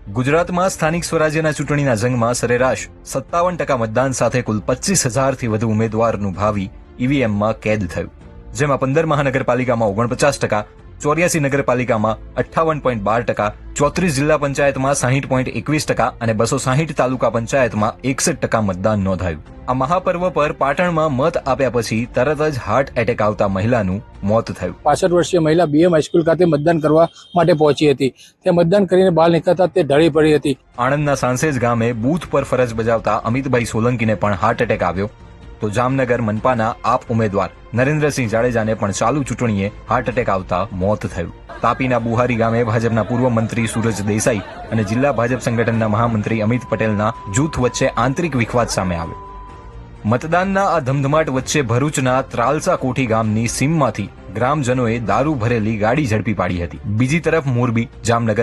ગુજરાતમાં સ્થાનિક સ્વરાજ્યના ચૂંટણીના જંગમાં સરેરાશ 57% મતદાન સાથે કુલ 25,000થી વધુ ઉમેદવારનું ભાવિ ઈવીએમમાં કેદ થયું, જેમાં 15 મહાનગરપાલિકામાં 49%, 84 નગરપાલિકામાં 58.12%, 34 જિલ્લા પંચાયતમાં 60.21% અને 260 તાલુકા પંચાયતમાં 61% મતદાન નોંધાયું. આ મહાપર્વ પર પાટણમાં મત આપ્યા પછી તરત જ હાર્ટ એટેક આવતા મહિલાનું મોત થયું. 65 વર્ષીય મહિલા બીએમ હાઈસ્કૂલ ખાતે મતદાન કરવા માટે પહોંચી હતી. તે મતદાન કરીને બહાર નીકળતા તે ઢળી પડી હતી. આણંદના સાંસેજ ગામે બૂથ પર ફરજ બજાવતા અમિતભાઈ સોલંકીને પણ હાર્ટ એટેક આવ્યો, તો જામનગર મનપાના આપ ઉમેદવાર નરેન્દ્રસિંહ જાડેજાને પણ ચાલુ ચૂંટણીએ હાર્ટ એટેક આવતા મોત થયું. તાપીના બુહારી ગામે ભાજપના પૂર્વ મંત્રી સુરજ દેસાઈ અને જિલ્લા ભાજપ સંગઠનના મહામંત્રી અમિત પટેલના જૂથ વચ્ચે આંતરિક વિખવાદ સામે આવ્યો. મતદાનના આ ધમધમાટ વચ્ચે ભરૂચના ત્રાલસા કોઠી ગામની સીમમાંથી ગ્રામજનોએ દારૂ ભરેલી ગાડી ઝડપી પાડી હતી. બીજી તરફ મોરબી, જામનગર